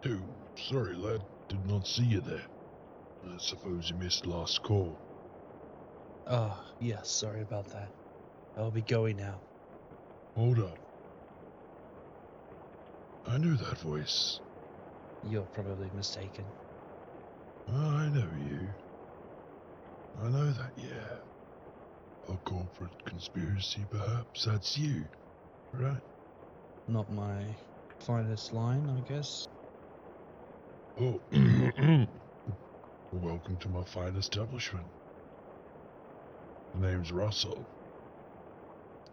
Oh, sorry lad, did not see you there. I suppose you missed last call. Oh, yes, sorry about that. I'll be going now. Hold up. I knew that voice. You're probably mistaken. I know you. I know that, yeah. A corporate conspiracy, perhaps that's you, right? Not my finest line, I guess. Oh, welcome to my fine establishment. The name's Russell.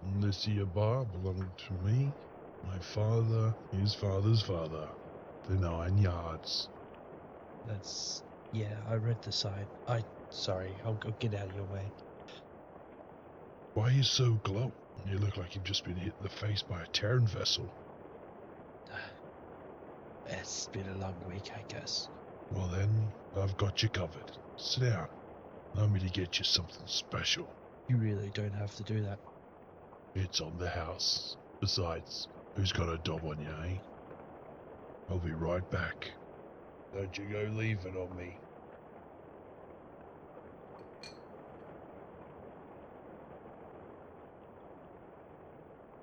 And this here bar belonged to me, my father, his father's father, the 9 yards. That's... yeah, I read the sign. Sorry, I'll go get out of your way. Why are you so glum? You look like you've just been hit in the face by a Terran vessel. It's been a long week, I guess. Well then, I've got you covered. Sit down. Allow me to get you something special. You really don't have to do that. It's on the house. Besides, who's got a dob on you, eh? I'll be right back. Don't you go leaving on me.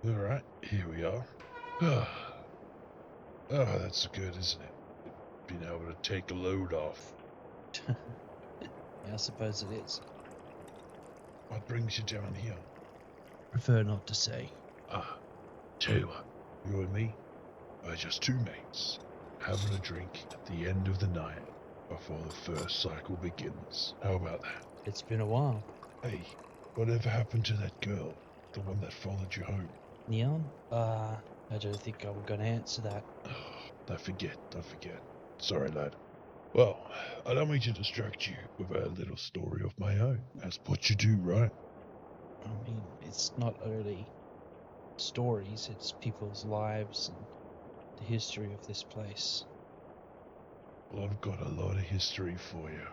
Alright, here we are. Oh, that's good, isn't it? Being able to take a load off. Yeah, I suppose it is. What brings you down here? Prefer not to say. Tell you what, you and me are just two mates, having a drink at the end of the night before the first cycle begins. How about that? It's been a while. Hey, whatever happened to that girl? The one that followed you home? Neon? I don't think I'm gonna answer that. I forget. Sorry, lad. Well, I don't mean to distract you with a little story of my own. That's what you do, right? I mean, it's not only stories, it's people's lives and the history of this place. Well, I've got a lot of history for you.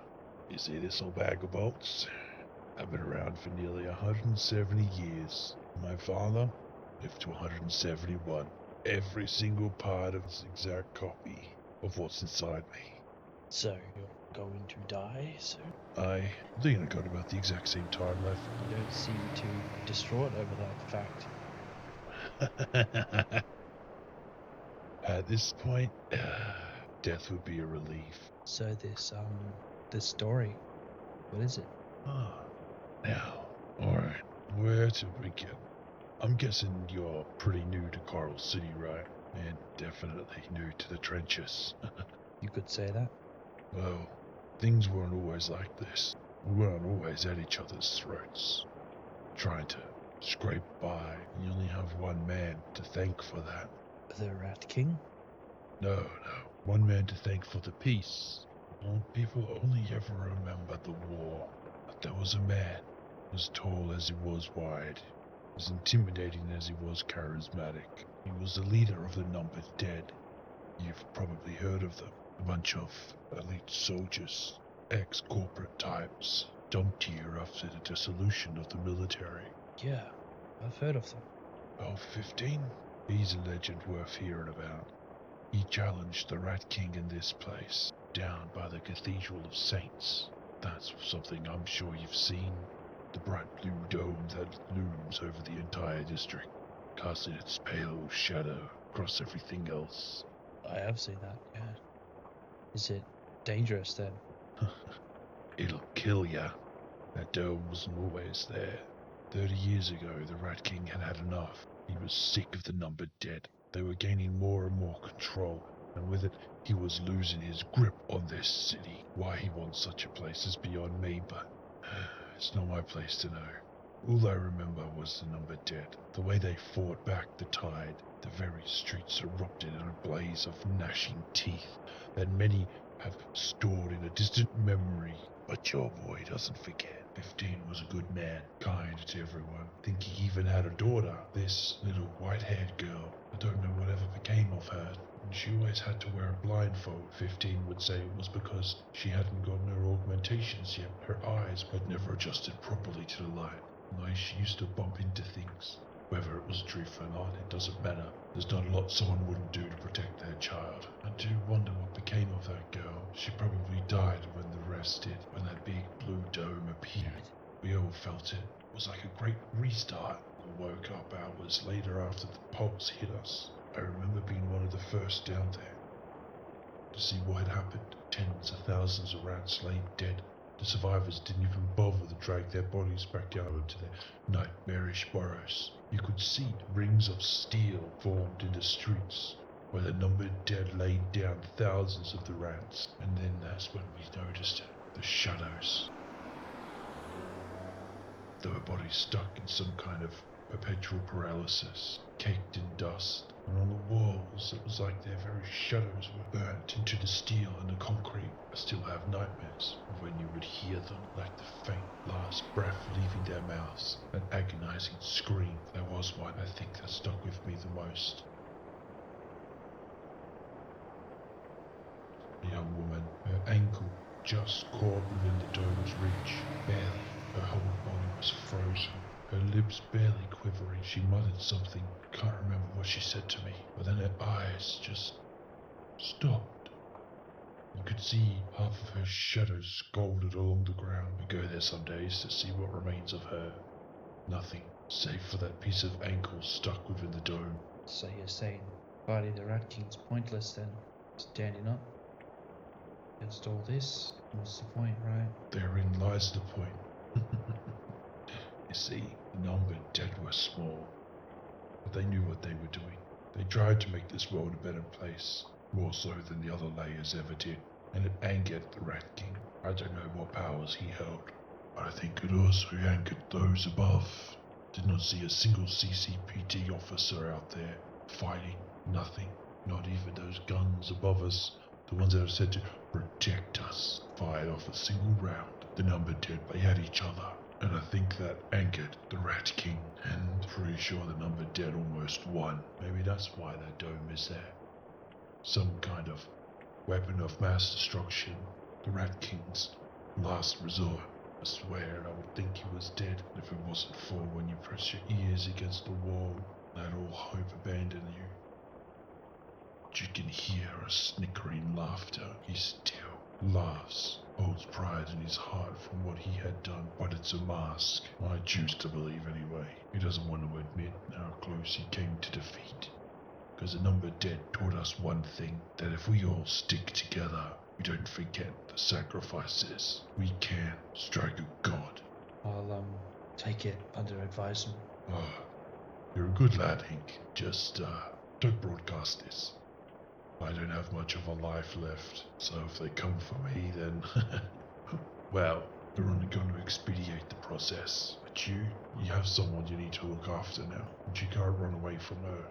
You see this old bag of bolts? I've been around for nearly 170 years. My father lived to 171. Every single part of this exact copy of what's inside me. So, you're going to die soon? I think I got about the exact same time left. You don't seem too distraught over that fact. At this point, death would be a relief. So this story, what is it? Now, alright, where to begin? I'm guessing you're pretty new to Coral City, right? And definitely new to the trenches. You could say that. Well, things weren't always like this. We weren't always at each other's throats, trying to scrape by. You only have one man to thank for that. The Rat King? No. One man to thank for the peace. Well, people only ever remember the war. But there was a man, as tall as he was wide, as intimidating as he was charismatic. He was the leader of the numbered dead. You've probably heard of them. A bunch of elite soldiers, ex-corporate types, dumped here after the dissolution of the military. Yeah, I've heard of them. About 15? He's a legend worth hearing about. He challenged the Rat King in this place, down by the Cathedral of Saints. That's something I'm sure you've seen. The bright blue dome that looms over the entire district, casting its pale shadow across everything else. I have seen that, yeah. Is it dangerous then? It'll kill ya. That dome wasn't always there. 30 years ago, the Rat King had had enough. He was sick of the numbered dead. They were gaining more and more control, and with it, he was losing his grip on this city. Why he wants such a place is beyond me, but it's not my place to know. All I remember was the numbered dead, the way they fought back the tide. The very streets erupted in a blaze of gnashing teeth that many have stored in a distant memory. But your boy doesn't forget. 15 was a good man, kind to everyone. Think he even had a daughter, this little white-haired girl. I don't know whatever became of her. And she always had to wear a blindfold. 15 would say it was because she hadn't gotten her augmentations yet. Her eyes had never adjusted properly to the light. Like she used to bump into things. Whether it was truth or not, it doesn't matter. There's not a lot someone wouldn't do to protect their child. I do wonder what first did, when that big blue dome appeared. We all felt it. It was like a great restart. We woke up hours later after the pulse hit us. I remember being one of the first down there to see what had happened. Tens of thousands of rats lay dead. The survivors didn't even bother to drag their bodies back down into their nightmarish burrows. You could see rings of steel formed in the streets, where the numbered dead laid down thousands of the rats. And then that's when we noticed it. The shadows. There were bodies stuck in some kind of perpetual paralysis, caked in dust, and on the walls it was like their very shadows were burnt into the steel and the concrete. I still have nightmares of when you would hear them, like the faint last breath leaving their mouths, an agonizing scream. There was one, I think, that stuck with me the most. A young woman, her ankle just caught within the dome's reach, barely. Her whole body was frozen, her lips barely quivering. She muttered something, can't remember what she said to me, but then her eyes just stopped. You could see half of her shadow scalded along the ground. We go there some days to see what remains of her. Nothing, save for that piece of ankle stuck within the dome. So you're saying fighting the Rat King's pointless then? Standing up against all this? What's the point, right? Therein lies the point. You see, the numbered dead were small, but they knew what they were doing. They tried to make this world a better place, more so than the other layers ever did, and it angered the Rat King. I don't know what powers he held, but I think it also angered those above. Did not see a single CCPD officer out there fighting. Nothing, not even those guns above us, the ones that are said to protect us, fired off a single round. The numbered dead lay at each other, and I think that angered the Rat King, and pretty sure the numbered dead almost won. Maybe that's why that dome is there. Some kind of weapon of mass destruction. The Rat King's last resort. I swear I would think he was dead if it wasn't for when you press your ears against the wall, let all hope abandon you. But you can hear a snickering laughter. He still laughs, holds pride in his heart from what he had done, but it's a mask. I choose to believe anyway. He doesn't want to admit how close he came to defeat. Because the numbered dead taught us one thing, that if we all stick together, we don't forget the sacrifices. We can strike a god. I'll take it under advisement. Oh, you're a good lad, Ink. Just, don't broadcast this. I don't have much of a life left, so if they come for me, then, well, they're only going to expedite the process. But you have someone you need to look after now, and you can't run away from her.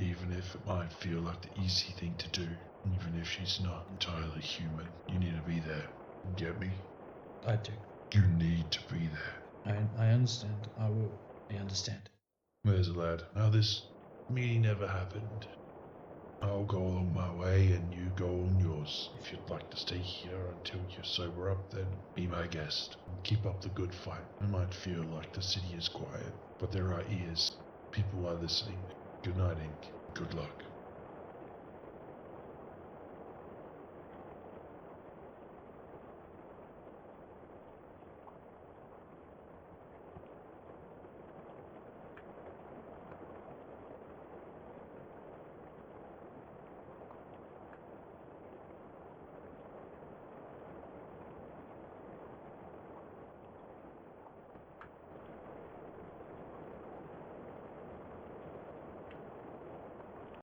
Even if it might feel like the easy thing to do, even if she's not entirely human, you need to be there. You get me? I do. You need to be there. I understand. I will. I understand. There's a lad. Now this meeting never happened. I'll go on my way and you go on yours. If you'd like to stay here until you sober up, then be my guest. And keep up the good fight. It might feel like the city is quiet, but there are ears. People are listening. Good night, Ink. Good luck.